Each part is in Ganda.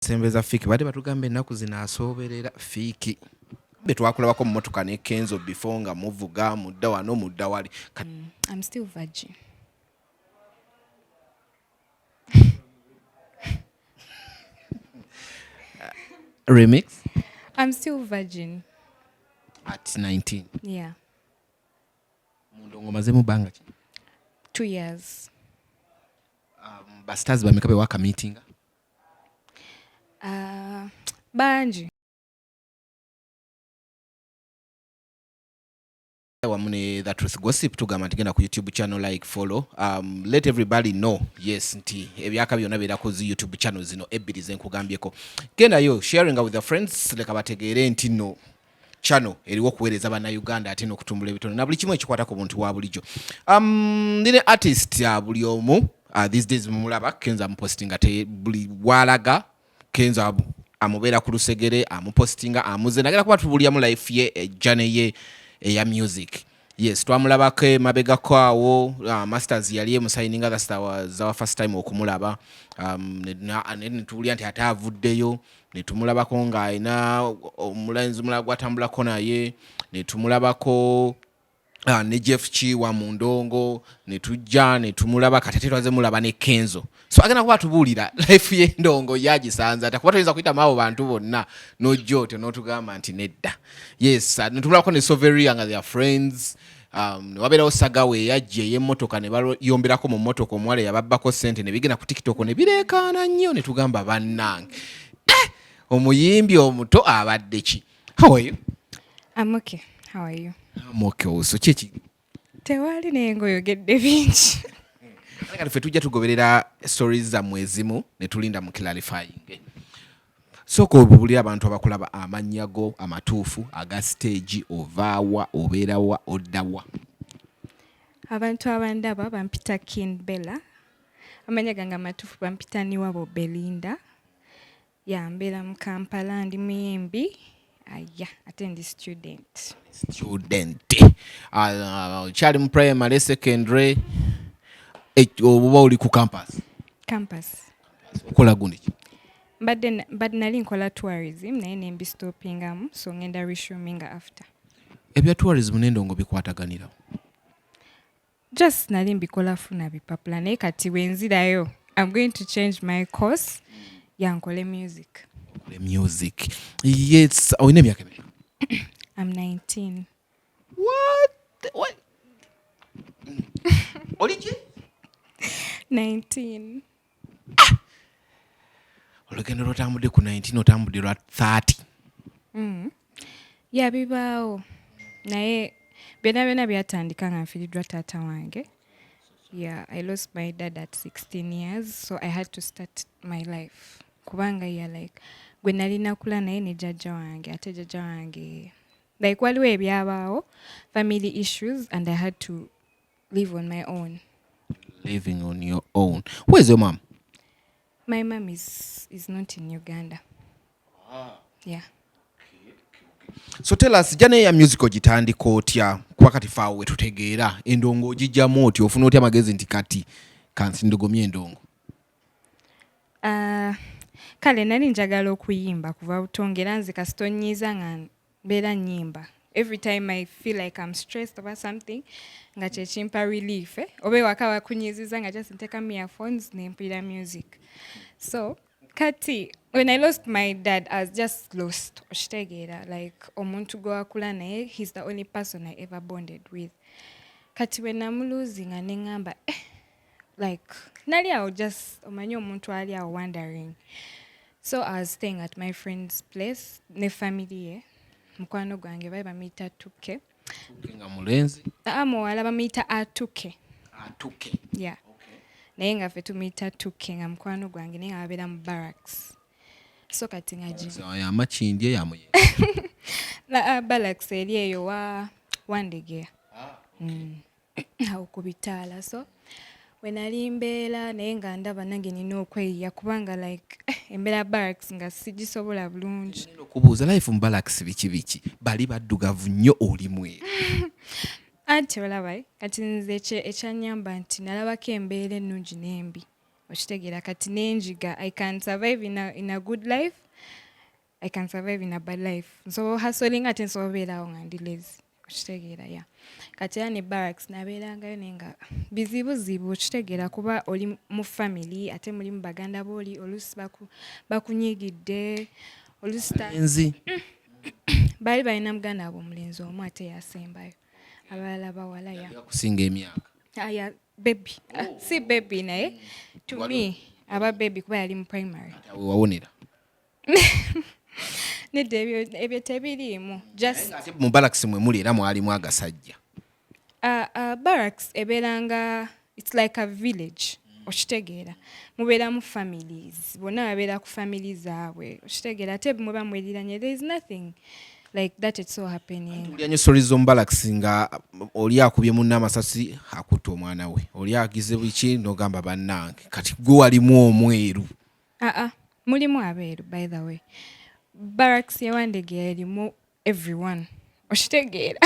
Sembeza Fiki bade batugambe ennaku zino asooberera Fiki be twakulabako mu motoka ne Kenzo before nga muvuga mudda wano mudda wali. I'm still virgin. Remix I'm still virgin. at 19. Yeah. Mundongo mazemu banga ki? 2 years. Bastars bameka be waka meeting. Banji. Wamune The Truth Gossip tugamba tigenda ku YouTube channel like follow. Let everybody know yes nti ebyaka byonna bera ku YouTube channel zino ebbiri zenkugambyeko. Genda yo sharing with your friends leka bategeere nti no channel eriwo kuweereza bana Uganda ate n'okutumbula ebitono na buli kimu ekikwata ku muntu wa bulijjo. Ndine artist buli omu these days mumulaba Kenzo amupostinga te buli walaga Kenzo amubeera ku lusegere amupostinga amuze nagera kuba tubulyamu life ye ejjane ye eya music. Yes, twamulabako mabega kwawo masters yali emusigninga that was our first time okumulaba. Ne tubulya nti ate avuddeyo ne tumulabako nga ayina omulenzi mulala gwatambulako naye ne tumulabako ne Jeff Chi wa Mundongo ne tujja ne tumulaba katete twaze mulaba ne Kenzo. So agenda kuba tubuulira life ye Ndongo yagisanza atakuba toyinza kuyita maabo bantu bonna n'ojjote n'otugamba nti nedda. Yes, ne tumulabako ne Soveri nga their friends. Ne wabeerawo Sagawe yajja ey'emmotoka ne bayomberako mu mmotoka omuwala yababbako ssente ne bigenda ku TikTok ne bireekaana nnyo ne tugamba bannange omuyimbi omuto abadde ki? How are you? I'm okay. How are you? I'm okay also. Kiki? Tewali naye ng'oyogedde bingi. Kale ffe tujja tugoberera stories zammwe ezimu ne tulinda mu clarifying. Sooka obubulire abantu abakulaba amannya go amatuufu aga stage ovaawa obeerawa oddawa. Abantu abandaba bampita Bella. Amanya gange amatuufu bampita Niwabo Belinda. Mbeera mu Kampala ndi muyimbi. Ate ndi student. Kyali mu primary secondary oba oli ku campus? Campus. Okola gundi ki? But nali nkola tourism naye ne mbistopingamu so ngenda resuminga after. Ebya tourism n'Endongo bikwataganirawo? Just nali mbikola funa bipapula naye kati wenzirayo I'm going to change my course nkole music. Music. Yes, oyina emyaka emeka? I'm 19. What? Oli ki? 19. Olugendo lwotambudde ku 19 otambudde lwa 30. Bibaawo naye byonna byatandika nga nfiiriddwa taata wange. I lost my dad at 16 years so I had to start my life kubanga gwe nali nakula naye ne jjajja wange ate jjajja wange waliwo ebyabaawo family issues and I had to live on my own. Living on your own. Where's your mom? My mom is not in Uganda. Yeah. So tell us, jane ya music ogitandika otya kuba kati faawe tutegeera Endongo ogijjamu otya ofuna otya amagezi nti kati kansindogomye Endongo? Kale nali njagala okuyimba kuva butongera nze kasitonyiza nga mbeera nnyimba. Every time I feel like I'm stressed about something nga kyekimpa relief oba ewaka bakunyiziza nga just ntekamu earphones ne mpulira music. So kati when I lost my dad I was just lost. Okitegeera omuntu gwe wakula naye he's the only person I ever bonded with. Kati when namuluzinga ne ngamba nali awo just omanyi omuntu ali awo wondering. So I was staying at my friend's place ne family ye. Mukwano gwange bayi bamuyita Tuke. Nga mulenzi? Muwala bamuyita Atuke. Atuke. Yeah. Okay. Naye nga ffe tumuyita Tuke nga mukwano gwange naye nga babeera mu barracks. So kati nga amakindi yamuye. Barracks eri eyo Wandegea. Awo ku bitaala so we nali mbeera naye nga ndaba nange nina okweyiya kubanga embeera barracks nga sigisobola bulungi. Okubuuza life mu barracks biki bali baddugavu nnyo olimu eri. Anti olaba kati nze ekyanyamba nti nalabako embeera ennungi n'embi okitegeera kati nenjiga I can survive in a good life, I can survive in a bad life. So hustling ate nsobola obeerawo nga ndi lazy okitegeera ya kati era ne barracks nabeerangayo naye nga bizibuzibu okitegeera kuba oli mu family ate muli mu baganda booli oluusi bakunyigidde oluusi baali balina muganda waabwe omulenzi omu ate yasembayo abalala bawala yakusinga emyaka aya baby si baby naye to me aba baby kuba yali mu primary wawonera nedda ebyo tebiriimu just mu barracks mwe muli era mwalimu agasajja barracks ebeeranga it's like a village okitegeera mubeeramu families bonna babeera ku family zaabwe okitegeera ate muba mweriranye there is nothing like that it's so happening. Tulyanyo stories zo Mbalax nga oli akubye munna amasasi akutta omwana we. Oli agize biki n'ogamba bannange. Kati gwe walimu omweru. Mulimu abeeru by the way. Barracks yawandege erimu everyone. Oshitegeera.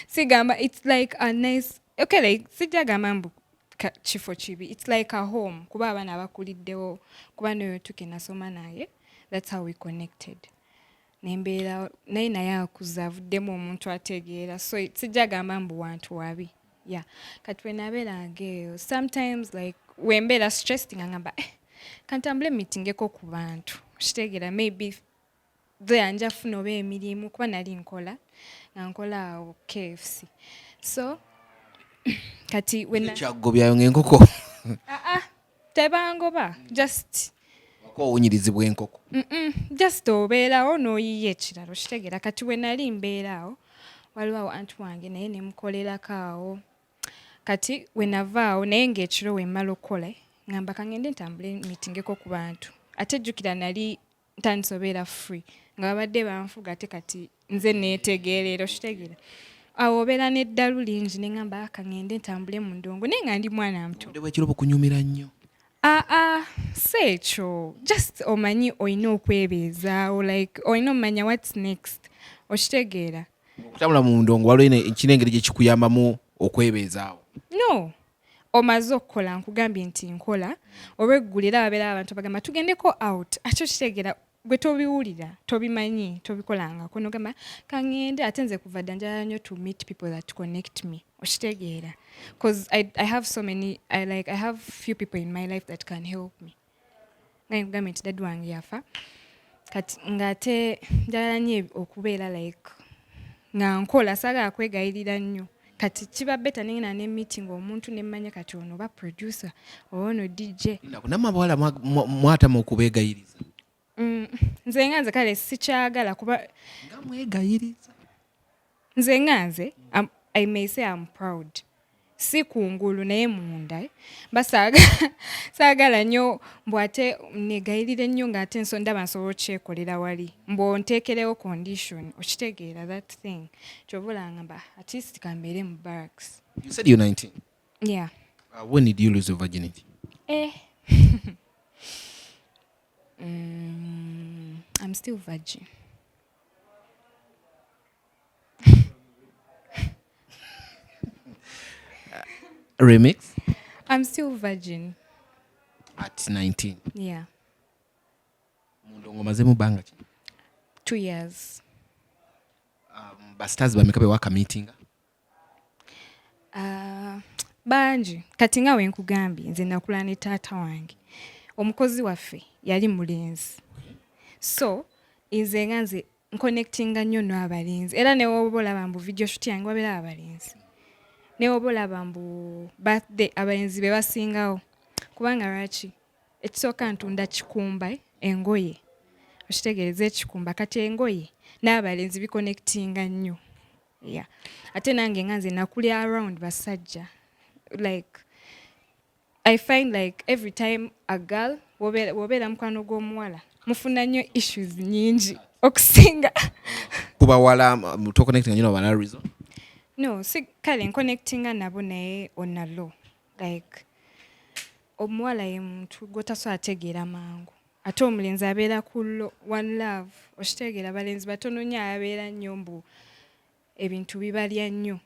Sigamba it's like a nice okay like sijagamba mbu chifo chibi. It's like a home. Kuba abana abakuliddewo kuba no tukenasoma naye. That's how we connected. Nembeera naye naye akuza avuddemu omuntu ategeera so sijagamba mbu wantu wabi yeah kati we nabeerangeeyo sometimes like wembeera stressed nga ngamba kantambule meetingeko ku bantu kitegeera maybe there nja funa oba emirimu kuba nali nkola nga nkola awo KFC so kati kyagobyayo ng'enkoko tebangoba just owunyirizibwa enkoko just obeerawo n'oyiye ekiralo kitegeera kati we nali mbeeraawo waliwo awo anti wange naye ne mukolerako awo kati we navaawo naye ng'ekiro we mmala okukola ngamba kangende ntambule meetingeko ku bantu ate jjukira nali ntandise obeera free nga babadde banfuga ate kati nze neetegeerera okitegeera awo obeera n'eddalu lingi ne ngamba kangende ntambule mu ndongo naye nga ndi mwana muto ekiro bukunyumira nnyo seekyo just omanyi olina okwebeezaawo like olina omanya what's next okitegeera okutambula mu ndongo waliwo kinengeri gye kikuyambamu okwebeezaawo no omaze okukola nkugambye nti nkola olweggulira babeera abantu bagamba tugendeko out ate okitegeera gwe tobiwulira tobimanyi tobikolangako nogamba kangende ate nze kuva dda njala nnyo to meet people that connect me okitegeera because I have so many I have few people in my life that can help me nga nkugambye nti daddu wange yafa kati ng'ate njala nnyo okubeera like nga nkola saagala kwegayirira nnyo kati kiba beta nengena ne meeting omuntu nemmanya kati ono ba producer ono DJ namabwala mwatamu okubeegayiriza nze nganze kale sikyagala kuba nga mwegayiriza nze nganze I may say I'm proud si kungulu naye munda saagala nnyo mbwate negayirire nnyo ng'ate nso ndaba nsobola okyekolera wali mbwo nteekerewo condition okitegeera that thing kyobula ngamba at least kambeere mu barracks. You said you're 19? Yeah. When did you lose your virginity? I'm still virgin. Remix? I'm still virgin. At 19? Yeah. Mundongo mazemu banga ki? 2 years. Bastars bameka bewaka meetinga? Banji. Kati nga wenkugambye nze nakula ne taata wange. Omukozi waffe yali mulenzi. So, nze nganze connectinga nnyo n'abalenzi. Era ne wobola mbu video shoot yange wabera abalenzi. Ne wobola mbu birthday abalenzi be basingawo. Kubanga lwaki ekisooka ntunda kikumba engoye. Okitegeereza ekikumba kati engoye n'abalenzi biconnectinga nnyo. Yeah. Ate nange nganze nakulya around basajja. Like I find like every time a girl wobeera mukwano gw'omuwala mufuna nnyo issues nyingi okusinga kuba wala to connecting nnyo n'abala reason. No, si kale connectinga nabo naye onalo like omuwala ye muntu gotaso ategeera mangu ate omulenzi abeera ku one love okitegeera abalenzi batono nnyo abeera nnyo mbu ebintu bibalya nnyo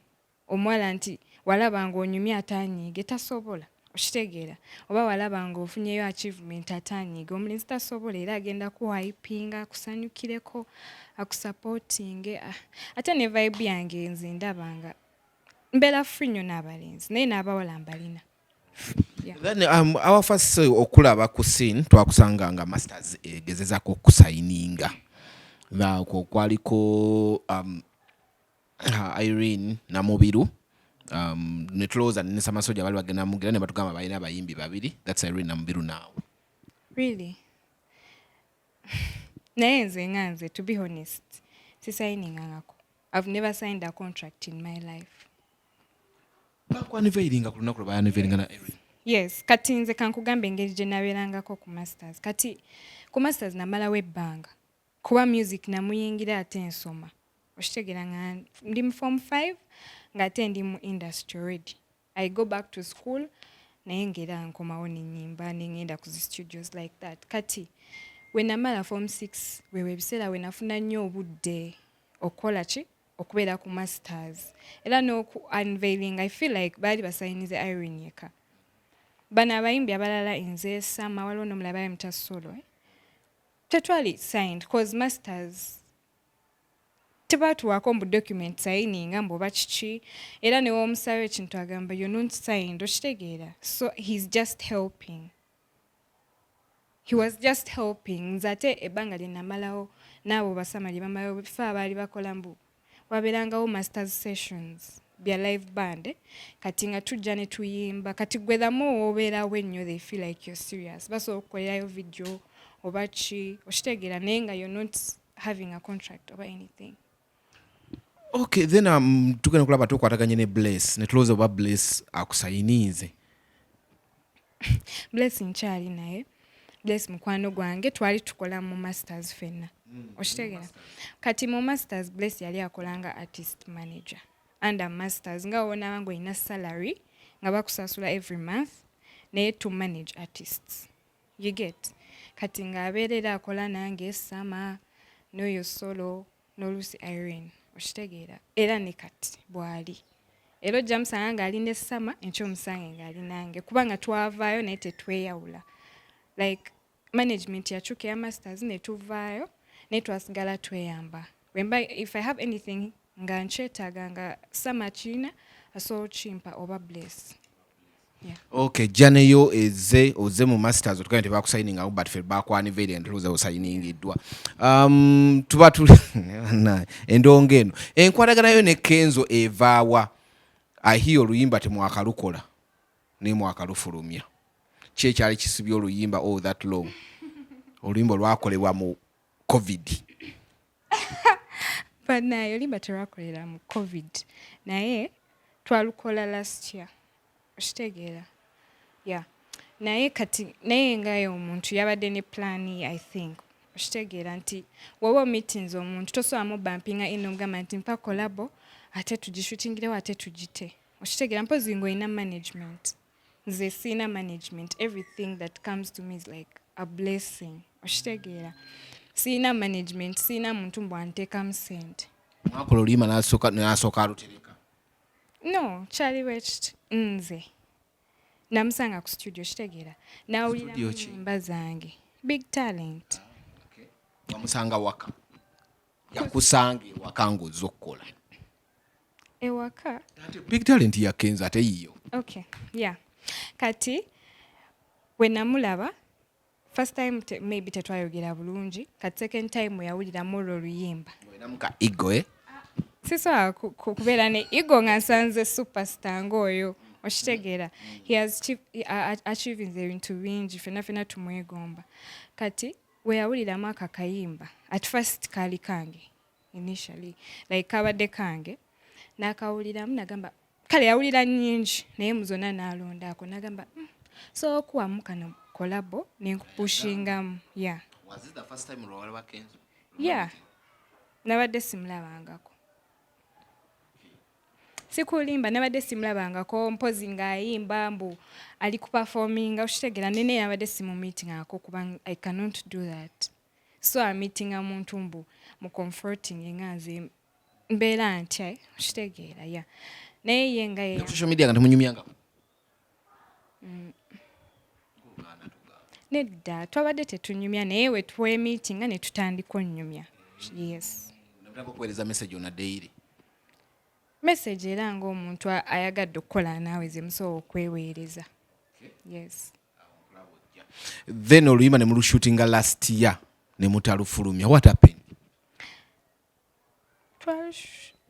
omuwala nti walaba ng'onyumya atanyiige tasobola okitegeera oba walaba ng'ofunyeyo achievement atanyiga omulenzi tasobola era agenda kuwayipinga akusanyukireko akusupporting ate ne vibe yange nze ndabanga mbeera free nnyo n'abalenzi naye n'abawala mbalina. Yeah. Then our first okulaba ku scene twakusanga nga masters gezezaako okusayininga kwaliko Irene Namubiru ne tulowooza ne Samasoja bali bagenda mugera ne batugamba balina abayimbi babiri. That's Irene Namubiru now. Really? naye nze to be honest sisayiningangako. I've never signed a contract in my life. Bakwaniveiringa ku lunaku lwe bayaniveiringa na Irene? Yes, kati nze kankugambe engeri gye nabeerangako ku masters. Kati ku masters namalawo ebbanga kuba music namuyingira ate ensoma. Okitegeera nga ndi mu form 5 ng'ate ndi mu industry already. I go back to school naye ngera nkomawo n'ennyimba n'engenda ku zi studios like that. Kati we namala form 6 wewe ebiseera we nafuna nnyo obudde okukola ki okubeera ku masters era n'oku unveiling I feel like baali basayinize Irene yeka. Bano abayimbi abalala nze Sama waliwo n'omulala bayimita solo tetwali signed cause masters tebatuwaako mbu document signing mbu oba kiki era ne w'omusaba ekintu agamba you're not signed okitegeera so he's just helping. He was just helping. Nze ate ebbanga lye namalawo n'abo basama lye bamalawo bifa abaali bakola mbu wabeerangawo masters sessions bya live band kati nga tujja ne tuyimba kati gweramu obeerawo ennyo they feel like you're serious basobola okukolerayo video oba ki okitegeera naye nga you're not having a contract oba anything. Okay, then tugenda kulaba tukwataganye ne Bless ne tulowooza oba Bless akusayiniize. Bless nkyali naye Bless mukwano gwange twali tukola mu masters fenna okitegeera kati mu masters Bless yali akolanga artist manager under masters nga wona ngo ina salary nga bakusasula every month naye to manage artists you get kati nga abeerera akola nange Sama n'oyo solo n'olusi Irene okitegeera era ne kati bwali ero jamusanga ng'ali ne Sama enkyo omusange ng'ali nange kubanga twavaayo naye tetweyawula like management yakyuka ya masters ne tuvaayo naye twasigala tweyamba wemba if I have anything nga nkyetaaga nga Sama kiina asobola okimpa oba Bless. Yeah. Okay, janeyo oze mu masters otukane tebakusayininga but fe bakwaniveire nduluza osayiningiddwa. Tuba tuli endongo eno enkwataganayo ne Kenzo evaawa ahiyo oluyimba temwakalukola ne mwakalufulumya kye kyali kisibye oluyimba all that long oluyimba lwakolebwa mu COVID. But naye oluyimba terwakolera mu COVID naye twalukola last year okitegeera yeah naye kati naye ngayo omuntu yabadde ne plan I think okitegeera nti woba meetings omuntu tosobola bampinga ino mugamba nti mpa collabo ate tugishootingirewo ate tugite okitegeera mpozi ng'olina management nze sina management everything that comes to me is like a blessing okitegeera sina management sina muntu mbu anteekamu sente. Mwakola oluyimba n'asooka alutereka? No kyaliwo ekiti nze namusanga ku studio kitegeera nawulira nyimba zange big talent. Okay. Wamusanga waka yakusanga ewaka ng'ozza okukola ewaka big talent ya Kenzo ate yiyo. Okay yeah kati we namulaba first time maybe tetwayogera bulungi kati second time yawuliramu olwo oluyimba namuka ego sisobola kubeera ne ego nga nsanze superstar ng'oyo okitegeera he has achieving ebintu bingi fenna tumwegomba kati we yawuliramu akakayimba at first kaali kange initially like kabadde kange n'akawuliramu nagamba kale yawulira nnyingi naye muzonna n'alondaako nagamba so okuwamu kano collabo nenkupushingamu yeah. Was this the first time olwalaba Kenzo? Yeah nabadde simulabangako sikulimba nabadde simulabangako mpozi ng'ayimba mbu ali kuperforminga okitegeera nene nabadde simumeetingako kuba I cannot do that so ameetinga muntu mbu mu comforting nga nze mbeera ntya okitegeera ya naye ye nga ye social media nga temunyumyanga Nedda twabadde tetunyumya naye we twemiitinga ne tutandika onnyumya. Yes. Okuweereza message ona daily. Message era ng'omuntu ayagadde okukola naawe ze musobola okweweereza. Yes. Then oluyimba ne mulushootinga last year ne mutalufulumya. What happened?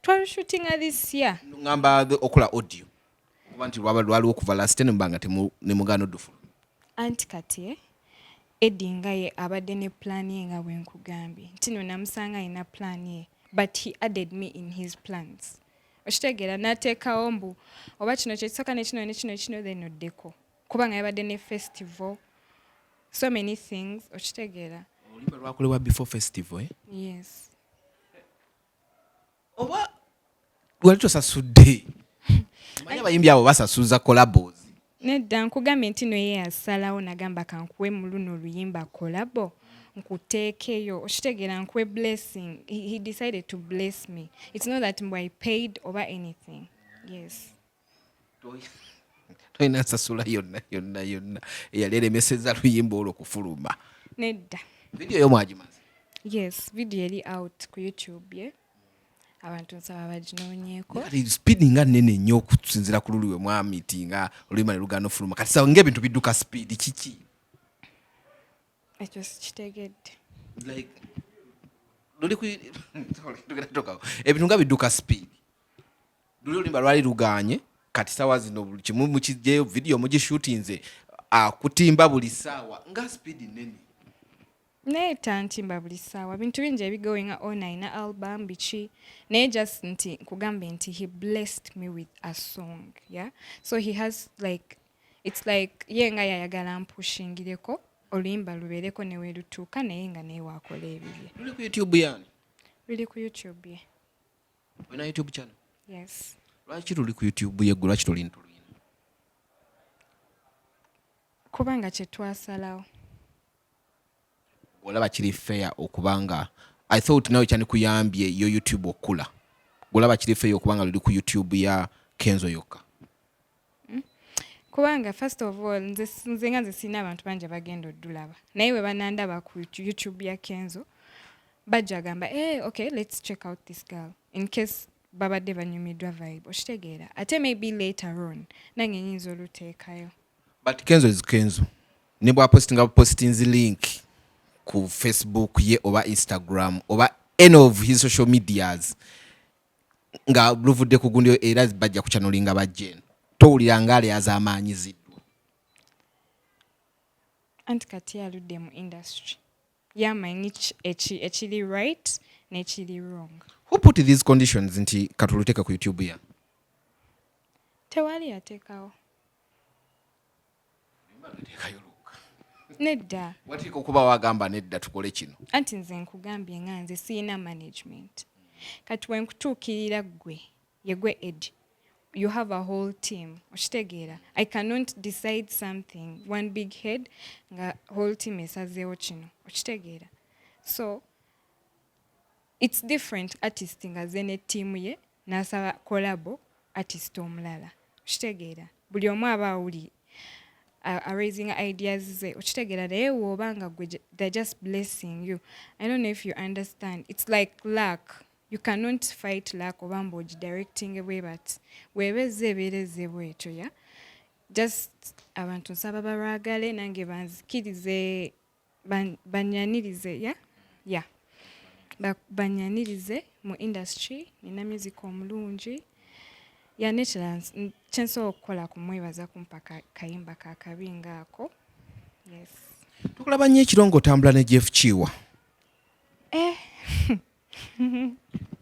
Twalushootinga this year. Ngamba okola audio. Kuba nti lwali okuva last year ne mbanga ne mugano dufulumya. Anti kati Eddy nga ye abadde ne plan ye nga bwe nkugambye. Nti no namusanga alina plan ye. But he added me in his plans. Okitegeera n'ateekawo mbu oba kino kyekisooka ne kino then oddeko. Kubanga yabadde ne festival. So many things. Okitegeera. Oluyimba lwakolebwa before festival, eh? Yes. Oba lwali tosasudde. Manya abayimbi abo basasuza collabos. Nedda nkugambye nti no ye asalawo nagamba kankuwe mu luno oluyimba collabo nkuteekeyo. Okitegeera nkuwe blessing. He decided to bless me. It's not that I paid over anything. Yes. Toyina sasula yonna eyali eremeseza luyimba olwo kufuluma. Nedda. Video yo mwagimaze? Yes, video eri out ku YouTube ye. Abantu nsaba baginoonyeeko. Speed nga nnene nnyo okusinziira ku luli we mwamitinga oluyimba ne lugano fuluma. Kati sawa ng'ebintu bidduka speed kiki? Ekyo sikitegedde. Like luli ku ebintu nga bidduka speed. Luli oluyimba lwali luganye kati sawa zino buli kimu mukijjeyo video mugishootinze akutimba buli saawa nga speed nnene. Naye tantimba buli ssaawa bintu bingi ebigoinga on ina album biki naye just nti nkugambe nti he blessed me with a song, yeah, so he has like it's like ye nga yayagala mpushingireko oluyimba lubeereko ne weerutuuka naye nga naye waakola ebibye. Luli ku YouTube yani? Luli ku YouTube ye. Olina YouTube channel? Yes. Lwaki luli ku YouTube ye lwaki tolina tulina? Kubanga kye twasalawo. Olaba kiri fair okubanga I thought nawe cyane kuyambye yo YouTube okula. Olaba kiri fair okubanga luli ku YouTube ya Kenzo yokka. Kubanga first of all nze nga sina abantu banje bagenda oddulaba. Naye we banandaba ku YouTube ya Kenzo bajja gamba okay, let's check out this girl in case babadde banyumiddwa vibe. Okitegeera. Ate maybe later on nange nyinza oluteekayo. But Kenzo is Kenzo. Ne bwa posting link ku Facebook ye oba Instagram oba any of his social medias nga luvudde ku gundi era bajja ku channelinga bajjen towulira ngale azamaanyi ziddwa. Anti kati aludde mu industry yamanyi ekiri right n'ekiri wrong. Who put these conditions nti katuluteka ku YouTube ya? Tewali yateekawo. Nedda. Watika okuba wagamba nedda tukole kino. Anti nze nkugambye nga nze siyina management. Kati we nkutuukirira ggwe ye gwe Eddy. You have a whole team. Okitegeera. I cannot decide something one big head nga whole team esazeewo kino. Okitegeera. So it's different artist nga ze ne team ye n'asaba collabo artist omulala. Okitegeera. Buli omu aba awuli are raising ideas ze okitegeera naye woobanga gwe they're just blessing you. I don't know if you understand. It's like luck. You cannot fight luck oba mbogi directing away but weebeze ebeereze bwetyo ya just abantu nsaba balwagale nange banzikirize banyanirize ya banyanirize mu industry nina music omulungi ya nekira kyensobola okukola kumwebaza kumpa kayimba kakabi ngako. Yes. Tukulaba nnyo ekirongo otambula ne Jeff Chiwa.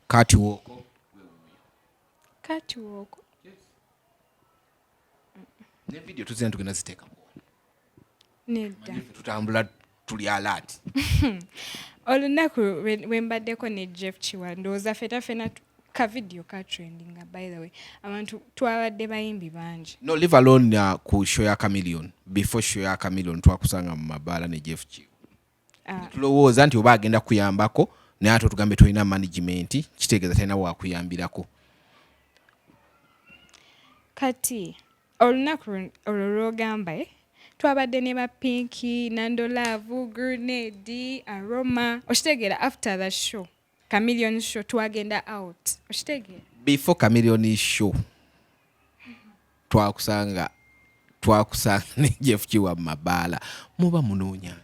Kati woko. Kati woko. Yes. Ne video tuzina tugenda ziteeka mu. Nedda. Tutambula tuli alert. Olunaku wembaddeko ne Jeff Chiwa ndowooza fena ka video ka trending by the way. Abantu twabadde bayimbi bangi. No, leave alone ku show ya Chameleon. Before show ya Chameleon twakusanga mu mabala ne Jeff Chiwa. Tulowooza nti oba agenda kuyambako naye ate tugambe tulina management kitegeeza talina wakuyambirako. Kati olunaku olwo lw'ogamba twabadde ne ba Pinky, Nando Love, Grenade, Aroma okitegeera. After the show Chameleon show twagenda out okitegeera. Before Chameleon show twakusanga ne Jeff Kiwa Mabala muba munoonya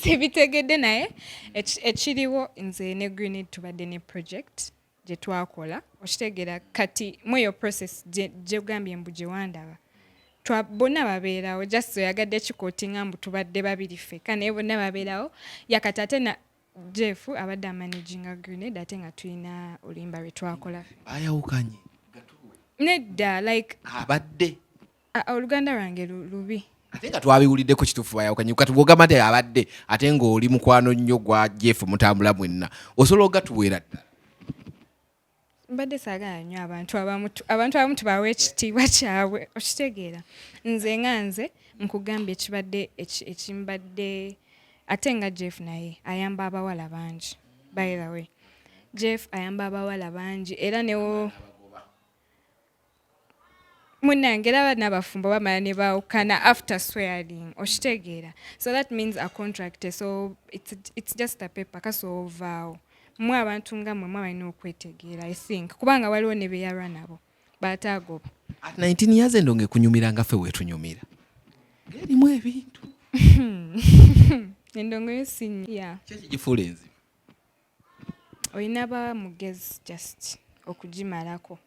sibitegedde naye ekiriwo nze ne Grenade tubadde ne project gye twakola okitegeera. Kati mweyo process gye gambye mbu gye wandaba bonna babeerawo just oyagadde kikootinga mbu tubadde babiri ffeka naye bonna babeerawo yakati ate na Jeff abadde amanaginga Grenade ate nga tulina oluyimba lwe twakola ayawukanye nedda like abadde oluganda lwange lubi ate nga twabiwuliddeko kituufu bayawukanye kati bwogamba nti abadde ate ng'oli mukwano nnyo gwa Jeff mutambula mwenna osobola ogatuweera ddala. Mbadde saagala nnyo abantu abamu tubawa ekitiibwa kyabwe okitegeera. Nze nga nze nkugambye ekibadde ekimbadde ate nga Jeff naye ayamba abawala bangi. By the way Jeff ayamba abawala bangi era newo munange era n'abafumbo bamala ne baawukana after swearing okitegeera. So that means a contract, so it's just a paper kasoovaawo. Mwe abantu nga mwe balina okwetegeera I think kubanga waliwo ne beyalwa nabo baataagoba. At 19 years endo ngekunyumira nga ffe weetunyumira ng'erimu ebintu endongo yosinya kyeki gifuula enzibu olina ba mugezi just okugimalako.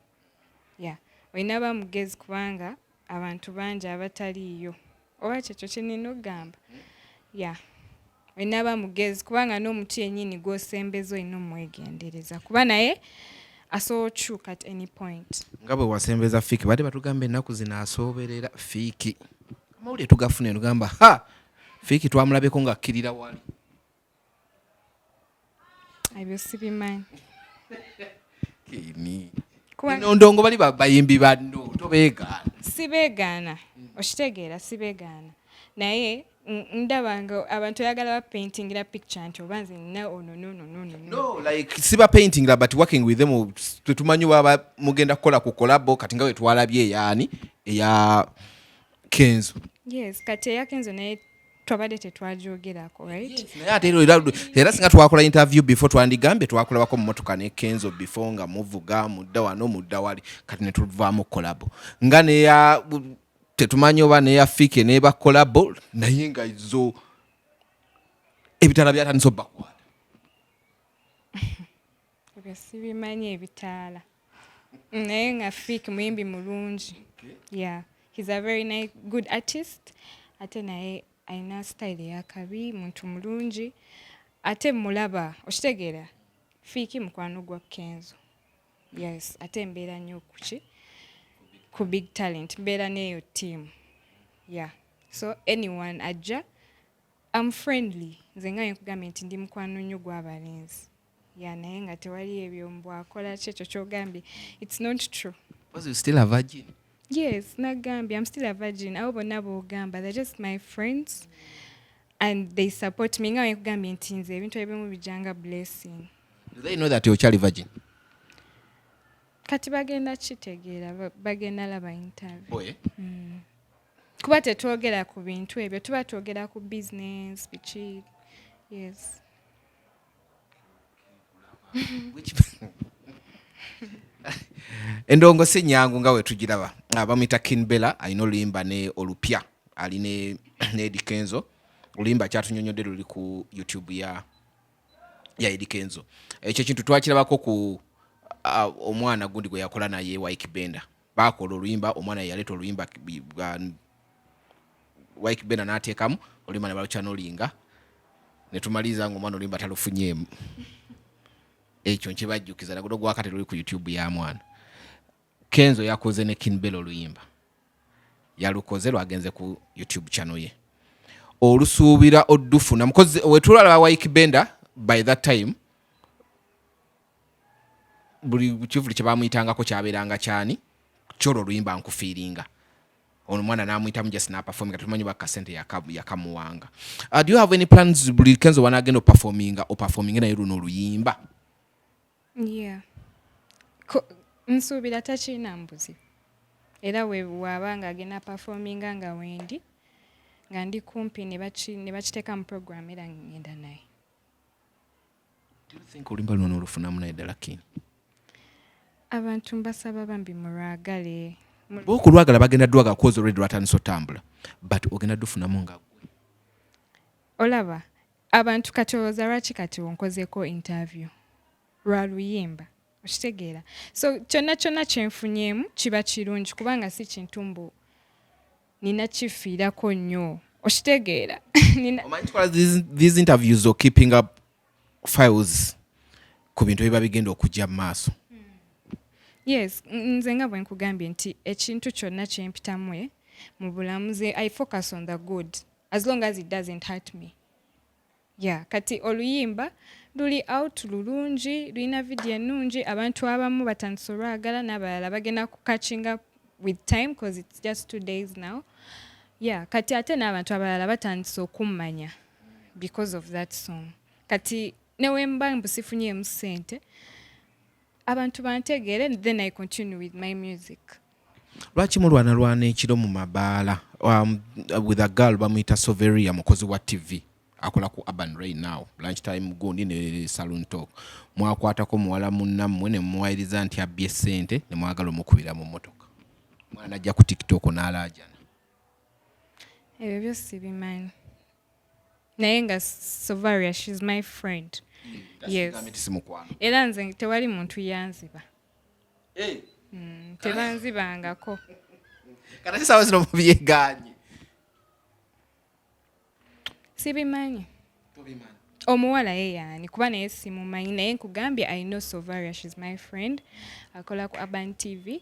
Olina ba mugezi kubanga abantu bangi abataliiyo oba kyekyo kyenina okugamba. Olina ba mugezi kubanga n'omuntu yennyini gw'osembeza olina omwegendereza kuba naye asobola okukyuka at any point. nga bwe wasembeza Fiiki badde batugamba ennaku zino asooberera Fiiki amawulire tugafuna enugamba Fiiki twamulabeko ng'akkirira wali ebyo sibimanyi ino ndongo bali bayimbi banno tobeegaana. Sibeegaana okitegeera sibeegaana naye ndabanga abantu oyagala ba paintingira picture nti oba nze nina no like siba paintingira but working with them tetumanyi baba mugenda kukola ku collabo kati nga we twalabye yaani eya Kenzo. Yes kati eya Kenzo naye twabadde tetwagyogerako right. Naye ate era singa twakola interview before twandigambye twakolabako mu motoka ne Kenzo before nga muvuga mudda wano mudda wali kati ne tuvaamu collabo nga neya tetumanyi oba neya Fiiki neba collabo naye nga zo ebitala byatandise obbakwata. Ebyo sibimanyi ebitaala naye nga Fiiki muyimbi mulungi. He's a very nice good artist ate naye alina style yakabi muntu mulungi ate mulaba okitegeera Fiiki mukwano gwa Kenzo. Yes ate mbeera nnyo ku big talent mbeera neyo team. So anyone ajja I'm friendly nze nga nkugambye nti ndi mukwano nnyo gw'abalenzi naye nga tewali ebyo mbwakola kyekyo kyogambye it's not true. Was you still a virgin? Yes, nagambye I'm still a virgin. Abo bonna boogamba they're just my friends and they support me. Nga nkugambye nti nze ebintu ebimu bijanga blessing. Do they know that you're a virgin? Kati bagenda kitegeera bagenda laba interview. Kuba tetwogera ku bintu ebyo tuba twogera ku business biki. Yes. Endongo si nyangu nga we tugiraba bamuyita Bella alina oluyimba ne olupya ali ne Eddy Kenzo oluyimba kyatunyonyodde luli ku YouTube ya Eddy Kenzo. Ekyo kintu twakirabako ku omwana gundi gwe yakola naye Waikibenda bakola oluyimba omwana yaleeta oluyimba Waikibenda n'ateekamu oluyimba ne baluchanolinga ne tumaliza ng'omwana oluyimba talufunyeemu. Ekyo nkibajjukiza naguno gwakati luli ku YouTube ya mwana. Kenzo yakoze ne Bella oluyimba yalukoze lwagenze ku YouTube channel ye olusuubira oddufu namukozi wetulala Waikibenda by that time buli kivuli kye bamuyitangako kyabeeranga kyani kyolo oluyimba nkufiiringa ono mwana n'amuyitamu just n'aperforminga tumanyi bakasente yakamuwanga. Do you have any plans buli Kenzo wanagenda performinga naye luno oluyimba? Yeah. Nsuubira takirina mbuzi. Era bw'aba ng'agenda performinga nga wendi nga ndi kumpi ne bakiteeka mu program era ngenda naye. Do you think oluyimba luno olufunamu naye ddala kini? Abantu mbasaba bambi mulwagale. Bw'okulwagala bagenda ddwaga cause already lwatandise otambula but ogenda ddufunamu nga gwe. Olaba abantu kati olowooza lwaki kati onkozeeko interview lwa luyimba okitegeera so kyonna kyenfunyemu kiba kirungi kubanga si kintu mbu nina kifiirako nnyo okitegeera. Omanyi tukola these interviews or keeping up files ku bintu biba bigenda okujja mu maaso. Yes, nze nga bwe nkugambye nti ekintu kyonna kyempitamu mu bulamuzi I focus on the good as long as it doesn't hurt me. Yeah, kati oluyimba luli out lulungi lulina video ennungi abantu abamu batandise olwagala n'abalala bagenda ku catching up with time because it's just 2 days now. Yeah, kati ate n'abantu abalala batandise okummanya because of that song. Kati newemba mbusifunyemu ssente abantu bantegeere then I continue with my music. Lwaki mulwana ekiro mu mabaala with a girl bamuyita Soveria mukozi wa TV akola ku Urban right now lunch time gundi ne saloon talk mwakwatako muwala munnammwe ne muwayiriza nti abbye ssente ne mwagala omukubira mu mmotoka mwana ajja ku TikTok n'alaajana. Ebyo byose bimanyi naye nga Soveria she's my friend. Yes. Era nze tewali muntu yanziba. Tebanzibangako. Kati sawa zino mubyegaanye. Sibimanyi. Omuwala ye yaani kuba naye simumanyi naye nkugambye I know Soveria she's my friend akola ku Urban TV.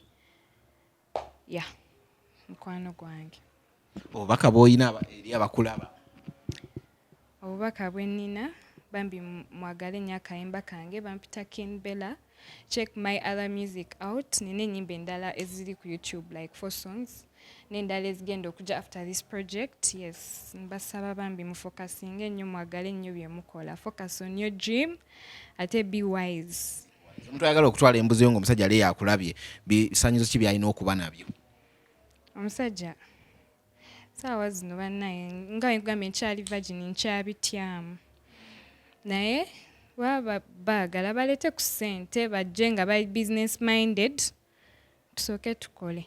Yeah. Mukwano gwange. Obubaka bw'olina eri abakulaba. Obubaka bwe nnina bambi mwagale nnyo akayimba kange bampita Ndi Mberera. Check my other music out. Nina ennyimba endala eziri ku YouTube like 4 songs. N'endala ezigenda okujja after this project. Yes, mbasaba bambi mufocusinga ennyo mwagale nnyo bye mukola. Focus on your dream ate be wise. Omuntu ayagala okutwala embuzi yo ng'omusajja ali yakulabye bisaanyizo ki by'alina okuba nabyo? Omusajja saawa zino bannaye nga nkugambye nkyali Virgi nkyabityamu naye baba baagala balete ku ssente bajje nga bali business minded tusooke tukole.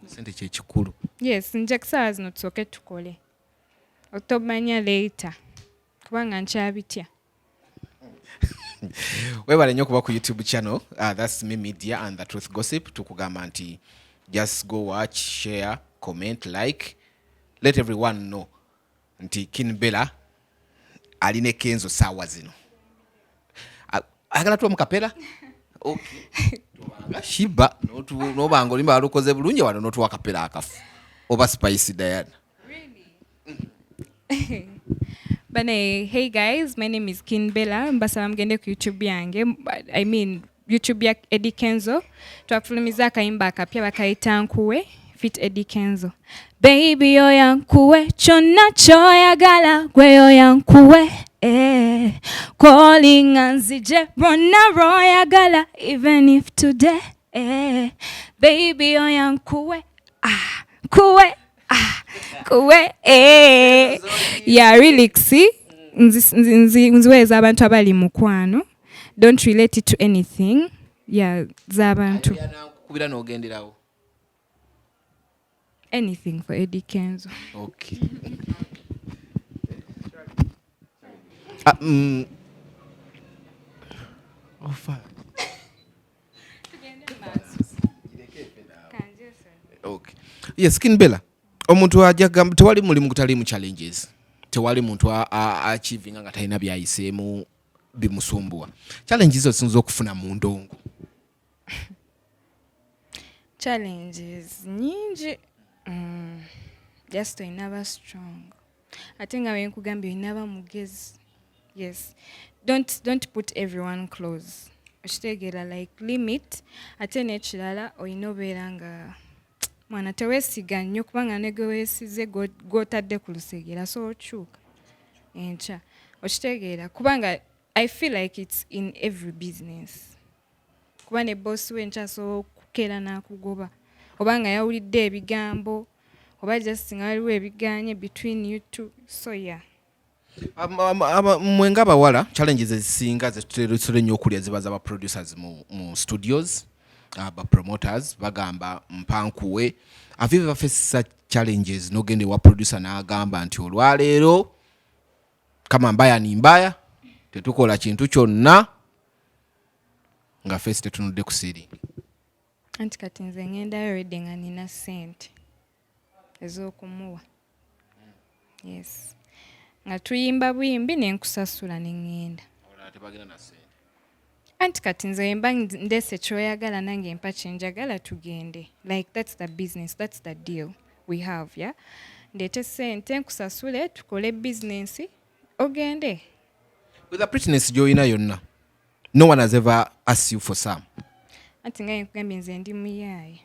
Ssente kye kikulu. Yes, nje kusaawa zino tusooke tukole otomanya later kubanga nkyabitya. Webale nnyo kuba ku YouTube channel that's Me Media and The Truth Gossip. Tukugamba nti just go watch, share, comment, like, let everyone know nti Ndi Mberera aline Kenzo saawa zino. Agala tuwa mukapera? Okay. Tubanga shiba nobanga olimba alukoze bulungi wano notuwa kapera akafu. Oba spicy Diana. Really? Bane, hey guys, my name is Ndi Mberera. Mbasaba mgende ku YouTube yange. I mean YouTube ya Eddy Kenzo. Twafulumiza akayimba akapya bakayita Nkuwe fit Eddy Kenzo. Baby oya nkuwe kyonna kyoyagala gwe oya nkuwe calling nzije ronna royagala even if today baby oya nkuwe kuwe kuwe yeah lyrics nziweza abantu abali mukwano don't relate it to anything yeah z'abantu kubira n'ogenderawo anything for Eddy Kenzo. Okay. Oh fuck. Okay. Yes, Ndi Mberera. Omuntu ajaga tewali mulimu kutalimu challenges. Tewali muntu achieving nga talina byayiseemu bimusumbuwa. Challenges zo sinzo okufuna mu ndongo. Challenges nyingi. Just never strong. I think I nkugambye never mugezi. Yes. Don't put everyone close. Oshitegera like limit ate n'ekirala oyina obeera nga mwana teweesiga nnyo kubanga ne gwe weesize gw'otadde ku lusegera so okyuka enkya okitegeera kubanga I feel like it's in every business. Kuba ne boss we nchaso kukera n'akugoba. Oba nga yawulidde ebigambo, oba just nga waliwo ebiganye between you two. So yeah. Mwe ng'abawala challenges ezisinga zetutera nnyo okulya ziba z'aba producers mu studios, aba promoters bagamba mpankuwe. Have you ever faced such challenges n'ogenda ewa producer n'agamba nti olwaleero kama mbaya ni mbaya tetukola kintu kyonna nga face tetunudde ku siri? Anti kati nze ngendayo redde nga nina ssente ez'okumuwa. Yes. Nga tuyimba buyimbi nenkusasula ne ŋŋenda. Anti kati nze mba ndese ky'oyagala nange mpa kyenjagala tugende. Like that's the business, that's the deal we have, yeah? Ndeete ssente nkusasule tukole business ogende. With the prettiness gy'olina yonna, no one has ever asked you for some. Anti nga nkugambye nze ndi muyaaye.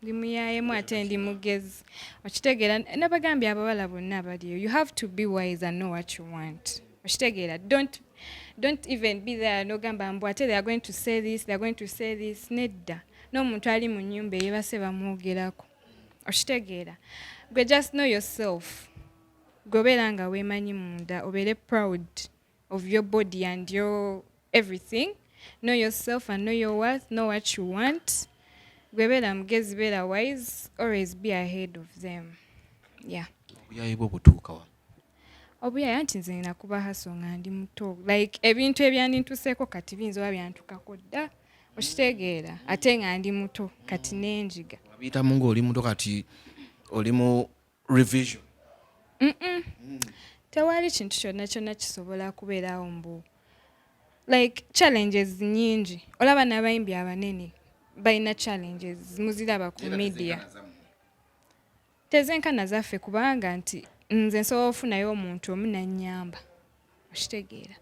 Ndi muyaayemu ate ndi mugezi. Okitegeera nabagambye abawala bonna abaliyo. You have to be wise and know what you want. Okitegeera don't even be there n'ogamba mbu ate they are going to say this, they are going to say this. Nedda. N'omuntu ali mu nnyumba eyebase bamwogerako. Okitegeera. Gwe just know yourself. Gobeera nga weemanyi munda obeere proud of your body and your everything. Know yourself and know your worth, know what you want. Gwebera mugezi beera wise, always be ahead of them. Yeah. Obuyaye bwo butuuka wa? Obuyaye anti nze nina kuba haso nga ndi muto. Like ebintu ebyandintuseeko kati biyinza oba byantukako dda. Okitegeera ate nga ndi muto kati n'enjiga. Wabiyitamu ng'oli muto kati oli mu revision. Tewali kintu kyonna kisobola kubeerawo mbu. Like challenges nyingi. Olaba n'abayimbi abanene balina challenges muziraba ku media. Tezenkana zaffe kubanga nti nze nsobola ofunayo omuntu omu nannyamba. Okitegeera.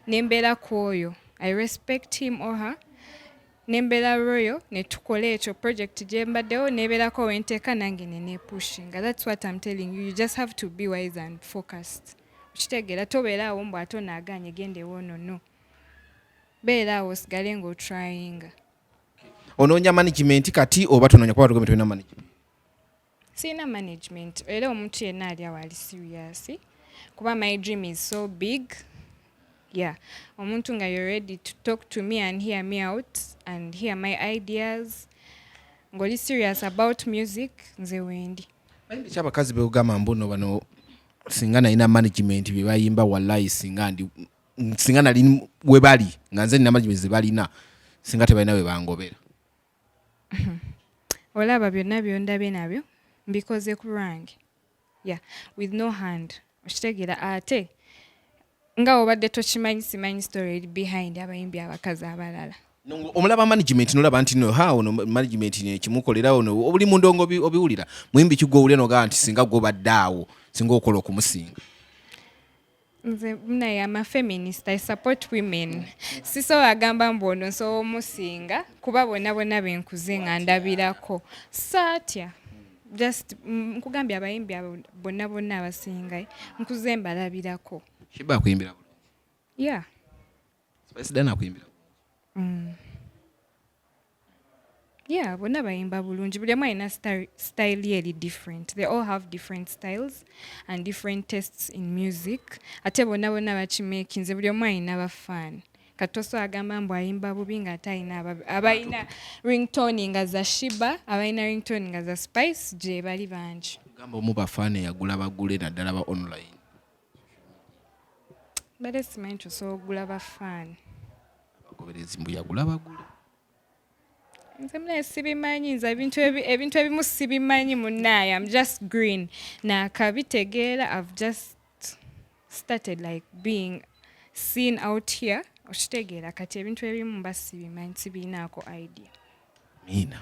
Nembeera ku oyo. I respect him or her. Nembeera royo ne tukola ekyo project gye mbaddewo nebeerako wenteeka nange ne neepushinga. That's what I'm telling you. You just have to be wise and focused. Okitegeera tobeeraawo mbu ate onaaganye genda ewoono no. Beeraawo sigale ng'otryinga. Onoonya management kati oba tonoonya kuba tugombe tulina management? Sina management. Era omuntu yenna ali awo ali serious. Kuba my dream is so big. Yeah. Omuntu nga you're ready to talk to me and hear me out and hear my ideas. Ng'oli serious about music, nze wendi. Bayimbi ki abakazi beogamba mbuno bano singa nalina management bye bayimba wallahi singa nali we bali nga nze nina management ze balina singa tebalina we bangobera. Olaba byonna byondabye nabyo mbikoze ku lwange. Yeah, with no hand. Okitegeera ate nga obadde tokimanyi simanyi story behind abayimbi abakazi abalala. Omulaba management nolaba nti no ono management nekimukolera ono obuli mu ndongo obiwulira muyimbi kigwo owulira nogaa nti singa gwe obadde awo singa okola okumusinga. Nze naye ama feminist, I support women. Siso agamba mbu ono nsobola omusinga kuba bonna benkuze nga ndabirako. Satya. Just nkugambye abayimbi bonna abasinga nkuze mbalabirako. Shiba akuyimbira bulungi. Yeah. Spice Dana akuyimbira. Yeah, bonna bayimba bulungi. Buli omu alina style really different. They all have different styles and different tastes in music. Ate bonna bakimakinze buli omu alina abafan. Katoso agamba mbu ayimba bubi nga ate alina abalina ringtone nga za Shiba, abalina ringtone nga za Spice, gye bali bangi. Gamba omu bafan yagula bagule naddala ba online. Bale simanyi tusobola okugula bafan. Abagoberezi mbu yagula bagule. Nze muna sibimanyi nze ebintu ebimu sibimanyi munnaye. I'm just green. Nakabitegeera I've just started like being seen out here. Okitegeera kati ebintu ebimu mba sibimanyi sibinaako idea. Mina.